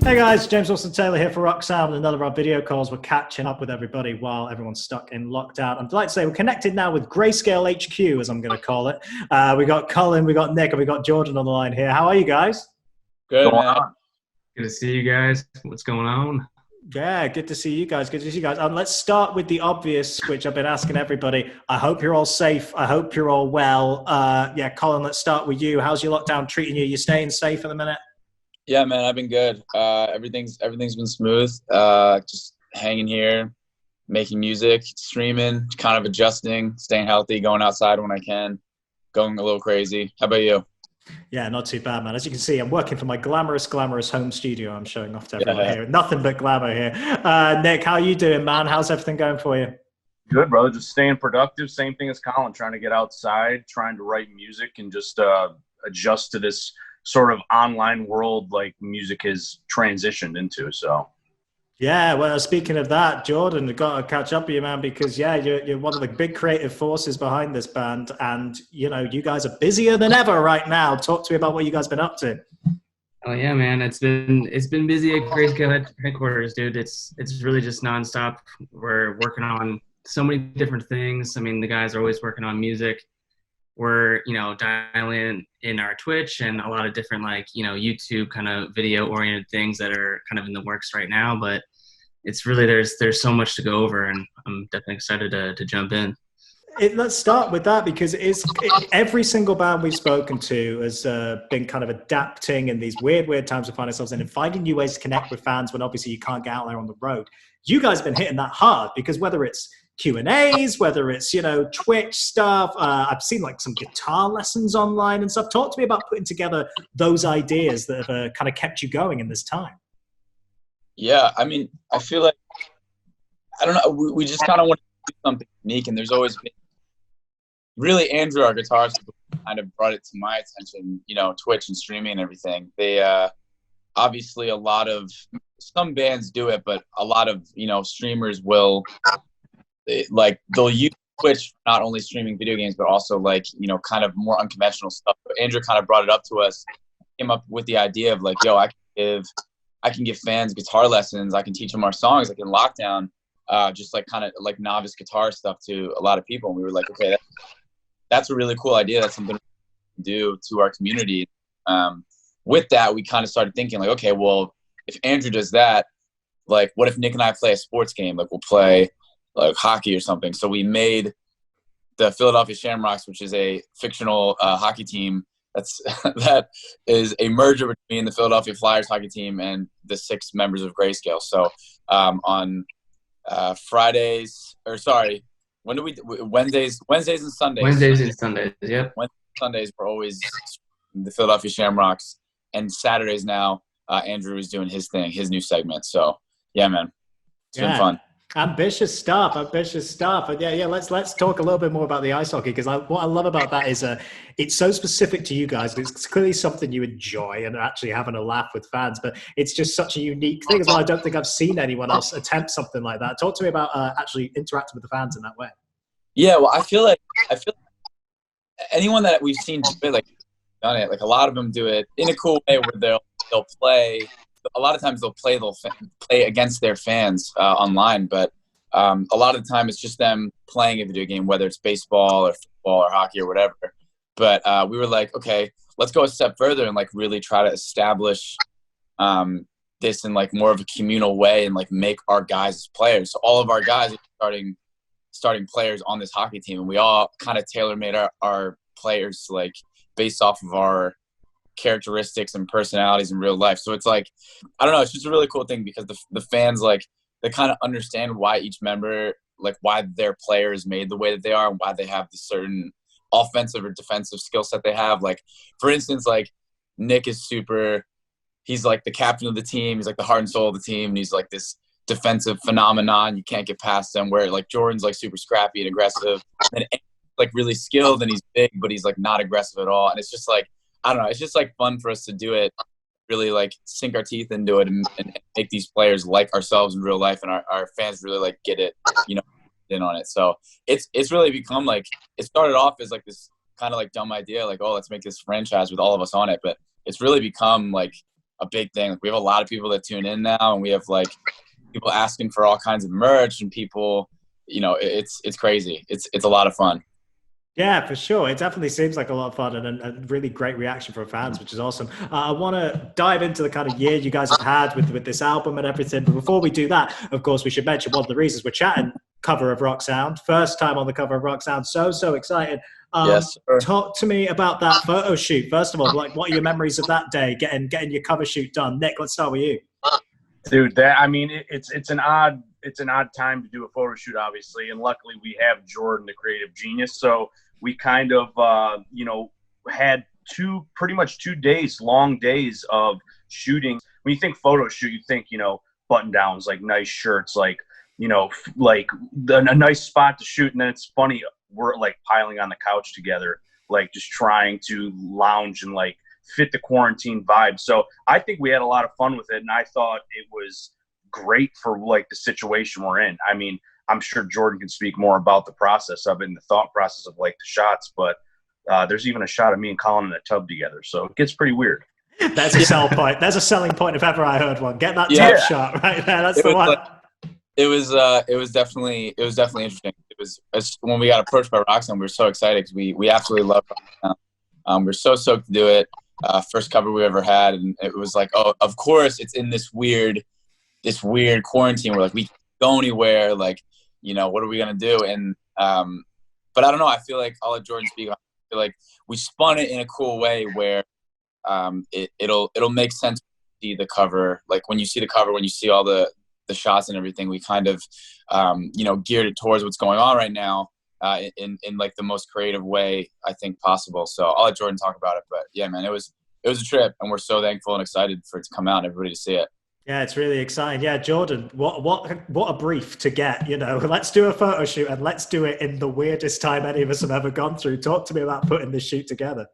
Hey guys, James Wilson-Taylor here for Rock Sound and another of our video calls. We're catching up with everybody while everyone's stuck in lockdown. I'm delighted to say we're connected now with Grayscale HQ, as I'm going to call it. We got Collin, we got Nick, and we got Jordan on the line here. How are you guys? Good, man. Good to see you guys. What's going on? Yeah, good to see you guys. Good to see you guys. Let's start with the obvious, which I've been asking everybody. I hope you're all safe. I hope you're all well. Collin, let's start with you. How's your lockdown treating you? You staying safe at the minute? Yeah, man, I've been good. Everything's been smooth. Just hanging here, making music, streaming, kind of adjusting, staying healthy, going outside when I can, going a little crazy. How about you? Yeah, not too bad, man. As you can see, I'm working from my glamorous home studio. I'm showing off to everyone here. Nothing but glamour here. Nick, how are you doing, man? How's everything going for you? Good, brother. Just staying productive. Same thing as Collin, trying to get outside, trying to write music and just adjust to this sort of online world like music has transitioned into. So yeah, well, speaking of that, Jordan, I've got to catch up with you, man, because you're one of the big creative forces behind this band, and you guys are busier than ever right now. Talk to me about what you guys been up to. Oh yeah, man, it's been busy at Grayscale headquarters, dude. It's really just nonstop. We're working on so many different things. I mean, the guys are always working on music. We're dialing in our Twitch and a lot of different YouTube kind of video oriented things that are kind of in the works right now, but it's really there's so much to go over, and I'm definitely excited to jump in. Let's start with that, because every single band we've spoken to has been kind of adapting in these weird times we find ourselves in and finding new ways to connect with fans when obviously you can't get out there on the road. You guys have been hitting that hard, because whether it's Q&As, whether it's, Twitch stuff, I've seen like some guitar lessons online and stuff. Talk to me about putting together those ideas that have kind of kept you going in this time. Yeah, I mean, I feel like, I don't know, we just kind of want to do something unique, and there's always been, really Andrew, our guitarist, kind of brought it to my attention, Twitch and streaming and everything. They, obviously some bands do it, but a lot of, streamers will, they'll use Twitch for not only streaming video games, but also kind of more unconventional stuff. But Andrew kind of brought it up to us, came up with the idea of I can give fans guitar lessons. I can teach them our songs, in lockdown, just kind of novice guitar stuff to a lot of people. And we were like, okay, that's a really cool idea. That's something we can do to our community. With that, we kind of started thinking okay, well, if Andrew does that, what if Nick and I play a sports game? We'll play hockey or something. So we made the Philadelphia Shamrocks, which is a fictional hockey team that is a merger between the Philadelphia Flyers hockey team and the 6 members of Grayscale. So on Wednesdays and Sundays. Wednesdays and Sundays, yep. Sundays we're always the Philadelphia Shamrocks, and Saturdays now Andrew is doing his thing, his new segment. So yeah, man, it's been fun. Ambitious stuff. But yeah. Let's talk a little bit more about the ice hockey, because what I love about that is it's so specific to you guys. It's clearly something you enjoy and actually having a laugh with fans. But it's just such a unique thing as well. I don't think I've seen anyone else attempt something like that. Talk to me about actually interacting with the fans in that way. Yeah, well, I feel like anyone that we've seen do it, done it. A lot of them do it in a cool way where they'll play. A lot of times they'll play against their fans online, but a lot of the time it's just them playing a video game, whether it's baseball or football or hockey or whatever. But we were like, okay, let's go a step further and really try to establish this in more of a communal way and make our guys as players. So all of our guys are starting players on this hockey team, and we all kind of tailor-made our players based off of our characteristics and personalities in real life. So it's I don't know, it's just a really cool thing, because the fans they kind of understand why each member, why their player is made the way that they are, and why they have the certain offensive or defensive skill set they have. For instance, Nick is he's the captain of the team, he's the heart and soul of the team, and he's this defensive phenomenon. You can't get past him. Where Jordan's super scrappy and aggressive, and really skilled, and he's big, but he's not aggressive at all. And it's just I don't know. It's just fun for us to do it, really sink our teeth into it and make these players like ourselves in real life, and our fans really get it, in on it. So it's really become it started off as this kind of dumb idea, oh, let's make this franchise with all of us on it, but it's really become a big thing. We have a lot of people that tune in now, and we have like people asking for all kinds of merch, and people, you know, it's crazy. It's a lot of fun. Yeah, for sure. It definitely seems like a lot of fun and a really great reaction from fans, which is awesome. I want to dive into the kind of year you guys have had with this album and everything. But before we do that, of course, we should mention one of the reasons we're chatting, cover of Rock Sound. First time on the cover of Rock Sound. So excited. Yes, sir. Talk to me about that photo shoot. First of all, like, what are your memories of that day, getting your cover shoot done? Nick, let's start with you. Dude, it's an odd time to do a photo shoot, obviously, and luckily we have Jordan, the creative genius. So we kind of had pretty much 2 days, long days of shooting. When you think photo shoot, you think, button downs, like nice shirts, like a nice spot to shoot. And then it's funny, we're like piling on the couch together, like just trying to lounge and like fit the quarantine vibe. So I think we had a lot of fun with it, and I thought it was great for like the situation we're in. I mean, I'm sure Jordan can speak more about the process of it and the thought process of like the shots, but there's even a shot of me and Collin in a tub together, so it gets pretty weird. That's a sell point. There's a selling point if ever I heard one. Get that tub shot right there. That's the one. It was definitely interesting. It was when we got approached by Rock Sound, we were so excited because we absolutely love Rock Sound. We're so stoked to do it. First cover we ever had, and it was like, oh, of course, it's in this weird quarantine where like we can't go anywhere. Like, what are we gonna do? And but I don't know. I feel like I'll let Jordan speak on it. I feel like we spun it in a cool way where it'll make sense to see the cover. Like when you see the cover, when you see all the shots and everything, we kind of geared it towards what's going on right now in like the most creative way I think possible. So I'll let Jordan talk about it. But yeah, man, it was a trip, and we're so thankful and excited for it to come out and everybody to see it. Yeah, it's really exciting. Yeah, Jordan, what a brief to get, let's do a photo shoot and let's do it in the weirdest time any of us have ever gone through. Talk to me about putting this shoot together.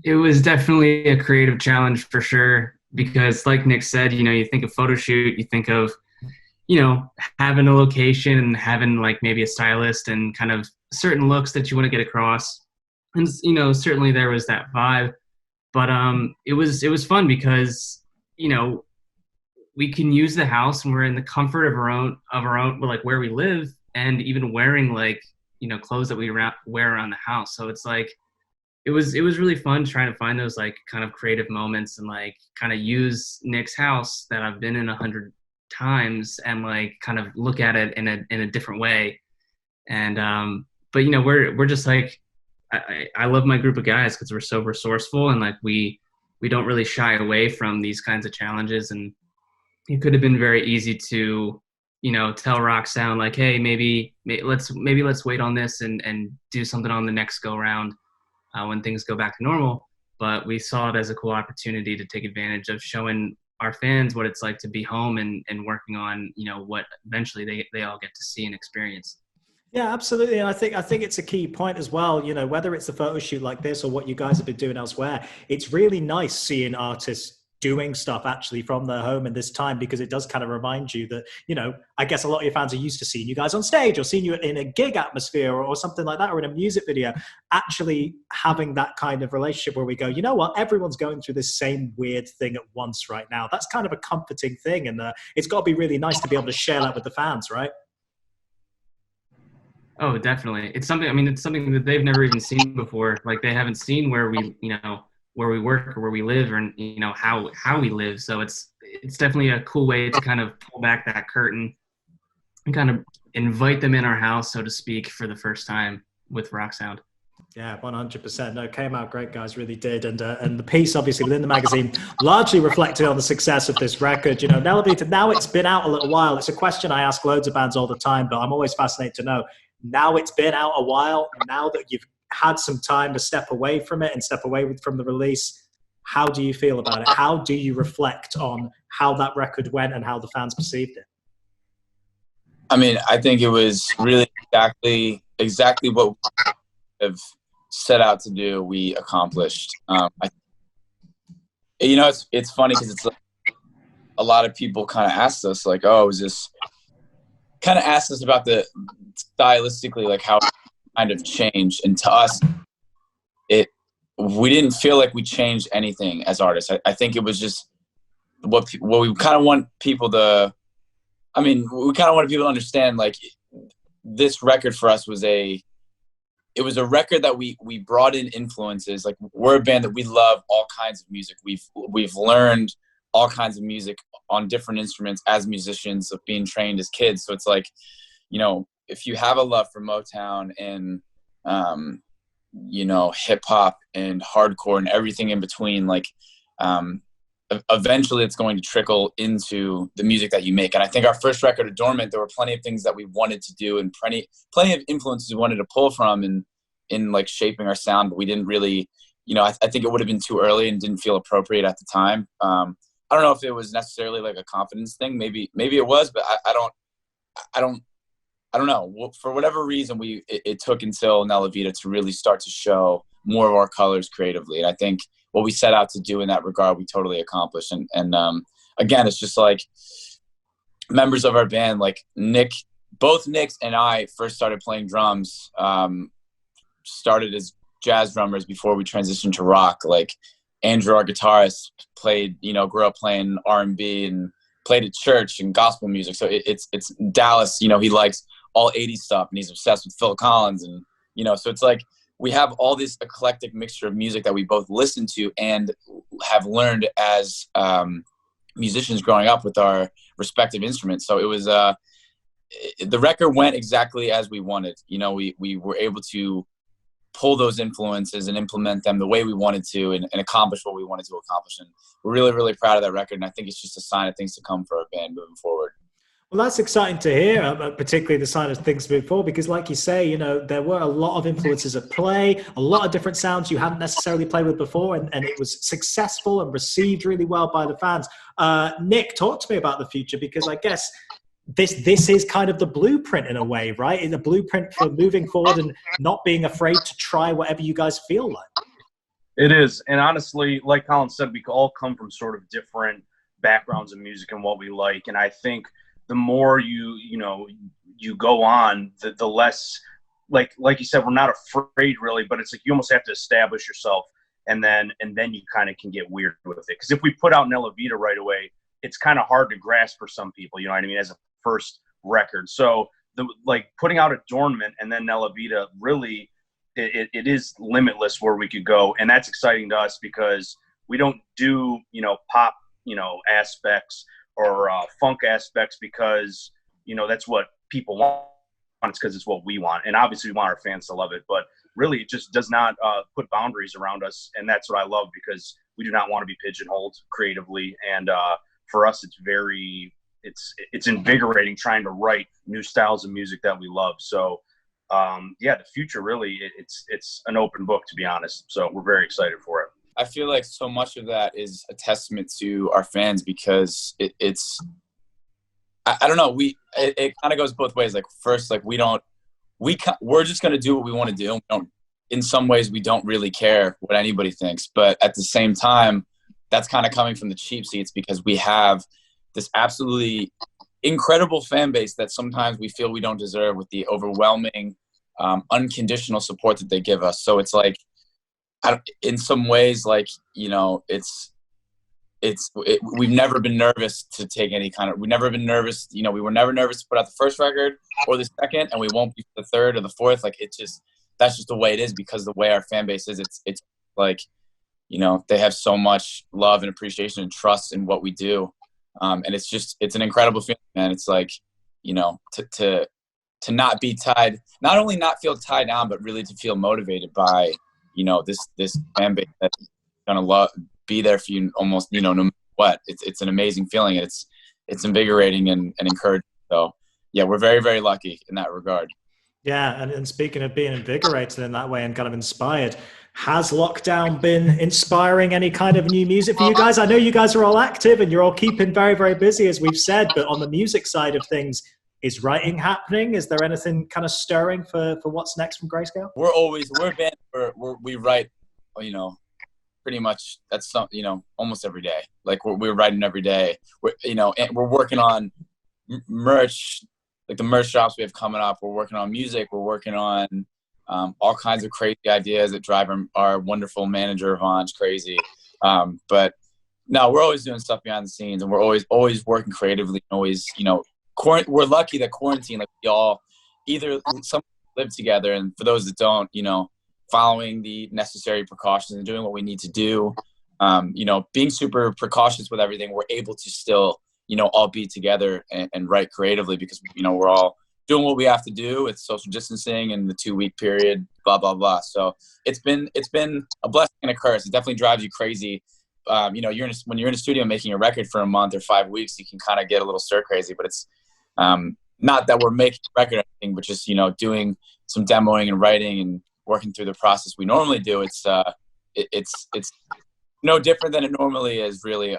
It was definitely a creative challenge for sure, because like Nick said, you think of photo shoot, you think of, having a location and having like maybe a stylist and kind of certain looks that you want to get across. And, certainly there was that vibe, but it was fun because, we can use the house and we're in the comfort of our own, like where we live, and even wearing like, clothes that we wear around the house. So it's like, it was really fun trying to find those like kind of creative moments and like kind of use Nick's house that I've been in 100 times and like kind of look at it in a different way. And but we're just like, I love my group of guys because we're so resourceful, and like we don't really shy away from these kinds of challenges. And it could have been very easy to tell Rock Sound like, hey, maybe let's wait on this and do something on the next go round when things go back to normal. But we saw it as a cool opportunity to take advantage of showing our fans what it's like to be home and working on what eventually they all get to see and experience. Yeah, absolutely. And I think it's a key point as well, whether it's a photo shoot like this or what you guys have been doing elsewhere, it's really nice seeing artists doing stuff actually from their home in this time, because it does kind of remind you that, I guess a lot of your fans are used to seeing you guys on stage or seeing you in a gig atmosphere or something like that, or in a music video. Actually having that kind of relationship where we go, you know what, everyone's going through this same weird thing at once right now. That's kind of a comforting thing. And it's got to be really nice to be able to share that with the fans, right? Oh, definitely. It's something that they've never even seen before. Like they haven't seen where we, where we work or where we live, or how we live. So it's definitely a cool way to kind of pull back that curtain and kind of invite them in our house, so to speak, for the first time with Rock Sound. Yeah, 100%. No, it came out great, guys, really did. And the piece, obviously, within the magazine, largely reflected on the success of this record. Nella Vita, now it's been out a little while. It's a question I ask loads of bands all the time, but I'm always fascinated to know, now it's been out a while, now that you've had some time to step away from it and step away from the release, how do you feel about it? How do you reflect on how that record went and how the fans perceived it? I mean, I think it was really exactly what we have set out to do. We accomplished. It's funny because it's like a lot of people kind of asked us like, oh, is this kind of asked us about the stylistically, like how kind of changed, and to us we didn't feel like we changed anything as artists. I think it was just what we kind of want people to, I mean, we kind of wanted people to understand, like, this record for us was it was a record that we brought in influences. Like, we're a band that we love all kinds of music. We've learned all kinds of music on different instruments as musicians of being trained as kids. So it's like, you know, if you have a love for Motown and, you know, hip hop and hardcore and everything in between, like, eventually it's going to trickle into the music that you make. And I think our first record, Adornment, there were plenty of things that we wanted to do and plenty of influences we wanted to pull from in like shaping our sound, but we didn't really, you know, I think it would have been too early and didn't feel appropriate at the time. I don't know if it was necessarily like a confidence thing. Maybe it was, but I don't know. For whatever reason, it took until Nella Vita to really start to show more of our colors creatively. And I think what we set out to do in that regard, we totally accomplished. And again, it's just like members of our band, like both Nicks and I first started playing drums, started as jazz drummers before we transitioned to rock. Like, Andrew, our guitarist, grew up playing R&B and played at church and gospel music. So it's Dallas, you know, he likes all 80s stuff and he's obsessed with Phil Collins. And, you know, so it's like, we have all this eclectic mixture of music that we both listen to and have learned as musicians growing up with our respective instruments. So it was, the record went exactly as we wanted. You know, we were able to pull those influences and implement them the way we wanted to and accomplish what we wanted to accomplish. And we're really, really proud of that record. And I think it's just a sign of things to come for our band moving forward. Well, that's exciting to hear, particularly the sign of things moving forward, because like you say, you know, there were a lot of influences at play, a lot of different sounds you hadn't necessarily played with before, and it was successful and received really well by the fans. Nick, talk to me about the future, because I guess this is kind of the blueprint in a way, right? In the blueprint for moving forward and not being afraid to try whatever you guys feel like. It is. And honestly, like Collin said, we all come from sort of different backgrounds of music and what we like. And I think the more you go on, the less, like you said, we're not afraid really, but it's like you almost have to establish yourself and then you kind of can get weird with it. Because if we put out Nella Vita right away, it's kind of hard to grasp for some people, you know what I mean, as a first record. So putting out Adornment and then Nella Vita, really it is limitless where we could go. And that's exciting to us because we don't do, you know, pop, you know, aspects or funk aspects because, you know, that's what people want. It's because it's what we want. And obviously we want our fans to love it, but really it just does not put boundaries around us. And that's what I love, because we do not want to be pigeonholed creatively. And for us, it's invigorating trying to write new styles of music that we love. So the future really, it's an open book, to be honest. So we're very excited for it. I feel like so much of that is a testament to our fans, because it's I don't know, it kind of goes both ways. Like, first, like, we're just going to do what we want to do. In some ways we don't really care what anybody thinks, but at the same time, that's kind of coming from the cheap seats, because we have this absolutely incredible fan base that sometimes we feel we don't deserve with the overwhelming unconditional support that they give us. So it's like, in some ways, like, you know, we've never been nervous to take any kind of, we've never been nervous, you know, we were never nervous to put out the first record or the second, and we won't be for the third or the fourth. Like, that's just the way it is, because the way our fan base is, it's like, you know, they have so much love and appreciation and trust in what we do. And it's an incredible feeling, man. It's like, you know, to not be tied, not only not feel tied down, but really to feel motivated by, you know, this fan base that's gonna be there for you almost, you know, no matter what. It's an amazing feeling. And it's invigorating and encouraging. So yeah, we're very, very lucky in that regard. Yeah, and speaking of being invigorated in that way and kind of inspired, has lockdown been inspiring any kind of new music for you guys? I know you guys are all active and you're all keeping very, very busy, as we've said, but on the music side of things, is writing happening? Is there anything kind of stirring for what's next from Grayscale? We're a band we write, you know, pretty much, that's something, you know, almost every day. Like, we're writing every day. We're working on merch, like the merch drops we have coming up. We're working on music. We're working on all kinds of crazy ideas that drive our wonderful manager Vaughn's crazy. But No, we're always doing stuff behind the scenes, and we're always working creatively. Always, we're lucky that quarantine, like we all either some live together, and for those that don't, following the necessary precautions and doing what we need to do, being super precautious with everything, we're able to still, all be together and write creatively because, we're all doing what we have to do with social distancing and the 2-week period, blah, blah, blah. So it's been a blessing and a curse. It definitely drives you crazy. When you're in a studio making a record for a month or 5 weeks, you can kind of get a little stir crazy, but it's not that we're making a record or anything, but just, doing some demoing and writing and working through the process we normally do. It's no different than it normally is, really,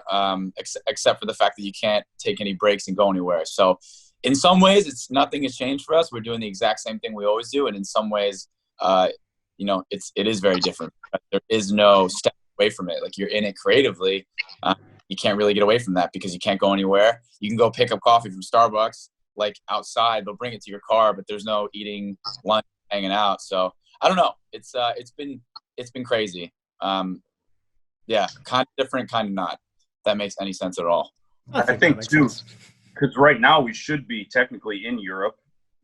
except for the fact that you can't take any breaks and go anywhere. So in some ways, nothing has changed for us. We're doing the exact same thing we always do. And in some ways, it is very different. There is no step away from it. Like, you're in it creatively. You can't really get away from that because you can't go anywhere. You can go pick up coffee from Starbucks, like outside. They'll bring it to your car, but there's no eating lunch, hanging out. So I don't know. It's been crazy. Yeah, kind of different, kind of not. If that makes any sense at all. I think too, because right now we should be technically in Europe,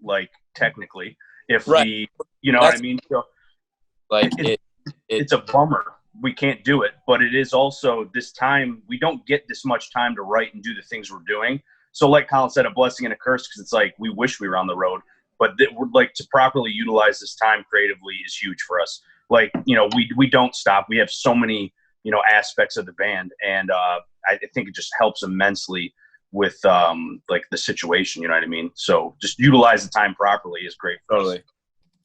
like technically, if right. What I mean? So, like it's a bummer we can't do it, but it is also this time we don't get this much time to write and do the things we're doing. So like Collin said, a blessing and a curse, because it's like we wish we were on the road, but like to properly utilize this time creatively is huge for us. Like, we don't stop. We have so many, aspects of the band, and I think it just helps immensely with like the situation, you know what I mean? So just utilize the time properly is great for us.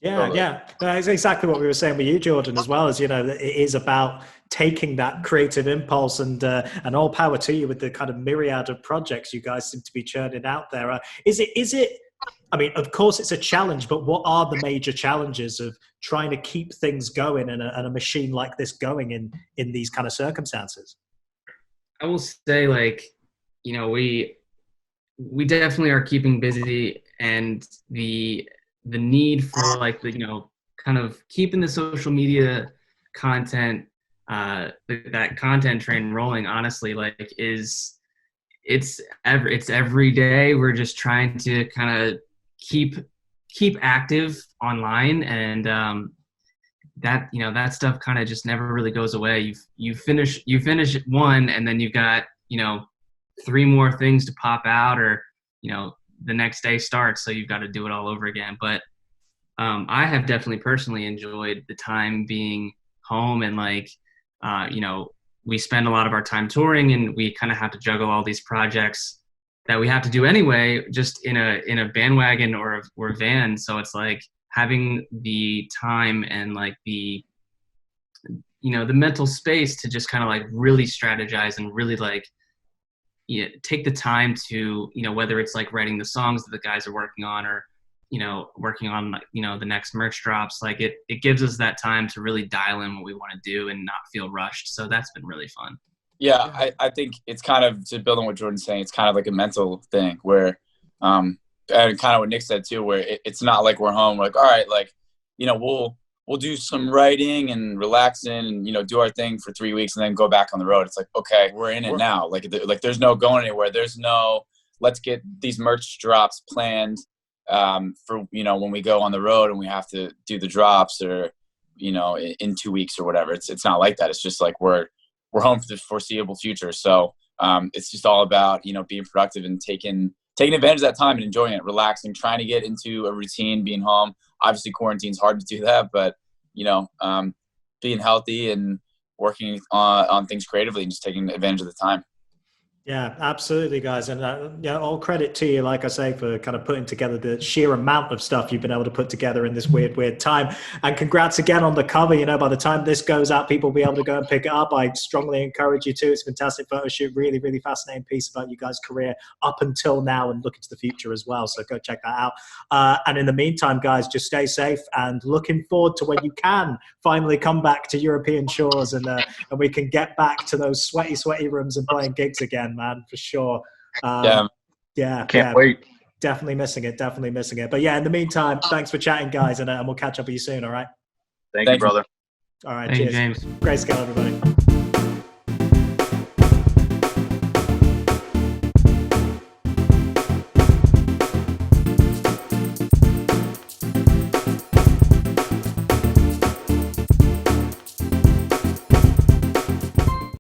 Yeah. That's exactly what we were saying with you, Jordan, as well. As it is about taking that creative impulse, and all power to you with the kind of myriad of projects you guys seem to be churning out there. Is it? I mean, of course, it's a challenge, but what are the major challenges of trying to keep things going and a machine like this going in these kind of circumstances? I will say, like, we definitely are keeping busy, and the need for, like, kind of keeping the social media content, that content train rolling, honestly, like, it's every day. We're just trying to kind of keep active online, and that that stuff kind of just never really goes away. You finish one, and then you've got 3 more things to pop out, or the next day starts, so you've got to do it all over again. But I have definitely personally enjoyed the time being home, and like we spend a lot of our time touring, and we kind of have to juggle all these projects that we have to do anyway, just in a bandwagon or a van. So it's like having the time and like the the mental space to just kind of like really strategize and really like take the time to whether it's like writing the songs that the guys are working on, or working on the next merch drops. Like it gives us that time to really dial in what we want to do and not feel rushed. So that's been really fun. Yeah, I think it's kind of, to build on what Jordan's saying, it's kind of like a mental thing where, and kind of what Nick said too, where it's not like we're home. We're like, all right, like, we'll do some writing and relaxing and, do our thing for 3 weeks and then go back on the road. It's like, okay, we're in it now. Like there's no going anywhere. There's no, let's get these merch drops planned for, when we go on the road and we have to do the drops, or, in 2 weeks or whatever. It's not like that. It's just like we're home for the foreseeable future. So it's just all about, being productive and taking advantage of that time and enjoying it, relaxing, trying to get into a routine, being home. Obviously quarantine's hard to do that, but being healthy and working on things creatively and just taking advantage of the time. Yeah, absolutely, guys. And all credit to you, like I say, for kind of putting together the sheer amount of stuff you've been able to put together in this weird time. And congrats again on the cover. By the time this goes out, people will be able to go and pick it up. I strongly encourage you to. It's a fantastic photo shoot. Really, really fascinating piece about you guys' career up until now and looking to the future as well. So go check that out. And in the meantime, guys, just stay safe, and looking forward to when you can finally come back to European shores, and we can get back to those sweaty rooms and playing gigs again, man, for sure. Can't wait. Definitely missing it. But yeah, in the meantime, thanks for chatting, guys, and we'll catch up with you soon. All right. Thank you, brother. All right. Thank cheers. you, James. Grayscale, everybody.